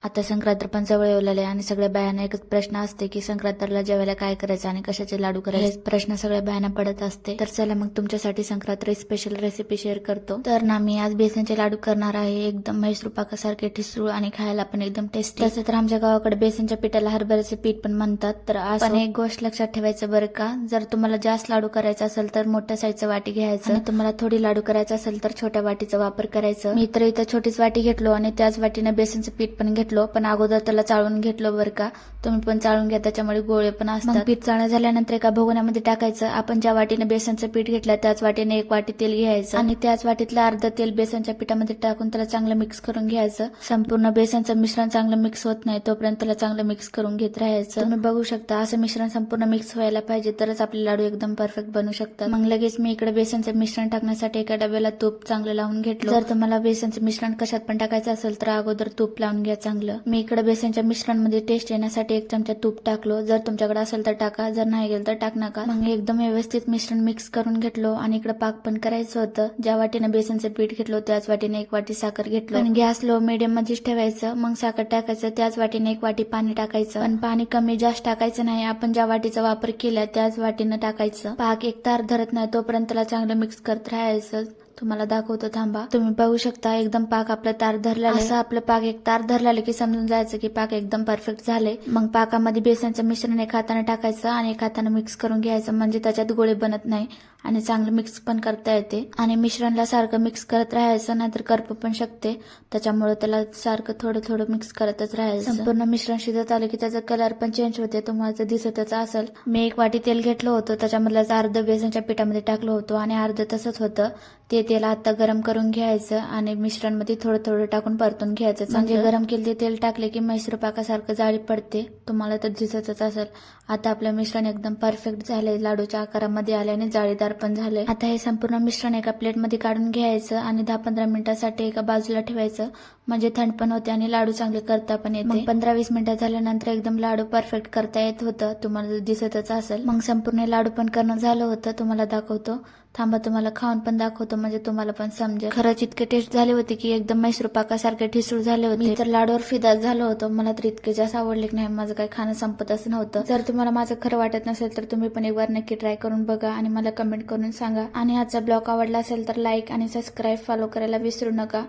आता संक्रांत पण जवळ येऊ लागले आणि सगळ्या बायांना एकच प्रश्न असते की संक्रांतीला जेवायला काय करायचं आणि कशाचे लाडू करायचे, हेच प्रश्न सगळ्या बायांना पडत असते. तर चला मग तुमच्यासाठी संक्रांत स्पेशल रेसिपी शेअर करतो. तर ना मी आज बेसनचे लाडू करणार आहे, एकदम म्हैसूर पाकासारखे ठिसूळ आणि खायला पण एकदम टेस्टी. तसं तर आमच्या गावाकडे बेसनच्या पिठाला हरभऱ्याचे पीठ पण म्हणतात. तर आज पण एक गोष्ट लक्षात ठेवायचं बरं का, जर तुम्हाला जास्त लाडू करायचा असेल तर मोठ्या साईजचं वाटी घ्यायचं आणि तुम्हाला थोडी लाडू करायचं असेल तर छोट्या वाटीचा वापर करायचं. मी तर इथं छोटीच वाटी घेतलो आणि त्याच वाटीने बेसनचं पीठ पण घेतलो, पण अगोदर त्याला चाळून घेतलं बरं का. तुम्ही पण चाळून घ्या, त्याच्यामुळे गोळे पण असतात. पीठ चाळणं झाल्यानंतर एका भगोन्यामध्ये टाकायचं. आपण ज्या वाटीने बेसनचं पीठ घेतलं त्याच वाटीने एक वाटी तेल घ्यायचं आणि त्याच वाटीतलं अर्ध तेल बेसनच्या पिठामध्ये टाकून त्याला चांगलं मिक्स करून घ्यायचं. संपूर्ण बेसनचं मिश्रण चांगलं मिक्स होत नाही तोपर्यंत त्याला चांगलं मिक्स करून घेत राहायचं. तुम्ही बघू शकता असं मिश्रण संपूर्ण मिक्स व्हायला पाहिजे, तरच आपले लाडू एकदम परफेक्ट बनू शकतात. मग लगेच मी इकडे बेसनचं मिश्रण टाकण्यासाठी एका डब्याला तूप चांगलं लावून घेतलं. जर तुम्हाला बेसनचं मिश्रण कशात पण टाकायचं असेल तर अगोदर तूप लावून घ्या चांगलं. मी इकडे बेसनच्या मिश्रणमध्ये टेस्ट येण्यासाठी 1 चमचा तूप टाकलो. जर तुमच्याकडे असेल तर टाका, जर नाही गेलं तर टाक नका. मग एकदम व्यवस्थित मिश्रण मिक्स करून घेतलो आणि इकडे पाक पण करायचं होतं. ज्या वाटीने बेसनचं पीठ घेतलं त्याच वाटीने 1 वाटी साखर घेतलं आणि गॅस लो मीडियम मध्येच ठेवायचं. मग साखर टाकायचं, त्याच वाटीने 1 वाटी पाणी टाकायचं. पण पाणी कमी जास्त टाकायचं नाही, आपण ज्या वाटीचा वापर केला त्याच वाटीनं टाकायचं. पाक एक तार धरत नाही तोपर्यंत त्याला चांगलं मिक्स करत राहायचं. तुम्हाला दाखवतो थांबा. तुम्ही बघू शकता एकदम पाक आपलं तार धरला. असं आपलं पाक एक तार धरला की समजून जायचं की पाक एकदम परफेक्ट झाले. मग पाकामध्ये बेसनचं मिश्रण 1 हाताने टाकायचं आणि 1 हाताने मिक्स करून घ्यायचं, म्हणजे त्याच्यात गोळे बनत नाही आणि चांगलं मिक्स पण करता येते. आणि मिश्रणला सारखं मिक्स करत राहायचं, नाहीतर करपू पण शकते. त्याच्यामुळे त्याला सारखं थोडं थोडं मिक्स करतच राहायचं. संपूर्ण मिश्रण शिजत आलं की त्याचा कलर पण चेंज होते, तुम्हाला तर दिसतच असेल. मी 1 वाटी तेल घेतलं होतं, त्याच्यामधलं अर्ध बेसनच्या पिठामध्ये टाकलं होतं आणि अर्ध तसंच होतं. ते तेल आता गरम करून घ्यायचं आणि मिश्रणमध्ये थोडं थोडं टाकून परतून घ्यायचं. म्हणजे गरम केलेले तेल टाकले की म्हैसूर पाकासारखं जाळी पडते, तुम्हाला तर दिसतच असेल. आता आपलं मिश्रण एकदम परफेक्ट झालंय, लाडूच्या आकारामध्ये आल्याने जाळीदार पण झालंय. आता हे संपूर्ण मिश्रण एका प्लेटमध्ये काढून घ्यायचं आणि 10-15 मिनिटांसाठी एका बाजूला ठेवायचं, म्हणजे थंड पण होते आणि लाडू चांगले करता पण येते. मग 15-20 मिनिटं झाल्यानंतर एकदम लाडू परफेक्ट करता येत होतं, तुम्हाला दिसतच असेल. मग संपूर्ण लाडू पण करणं झालं होतं, तुम्हाला दाखवतो थांबा. तुम्हाला खाऊन पण दाखवतो म्हणजे तुम्हाला पण समजेल. खरंच इतके टेस्ट झाले होते की एकदम म्हैसूर पाकासारखे ठिसूळ झाले होते. मी तर लाडूवर फिदाच झालं होतं. मला तर इतके जास्त आवडले की नाही, माझं काही खाणं संपतच नव्हतं. जर तुम्हाला माझं खरं वाटत नसेल तर तुम्ही पण एकवार नक्की ट्राय करून बघा आणि मला कमेंट करून सांगा. आणि आजचा ब्लॉग आवडला असेल तर लाईक आणि सबस्क्राईब फॉलो करायला विसरू नका.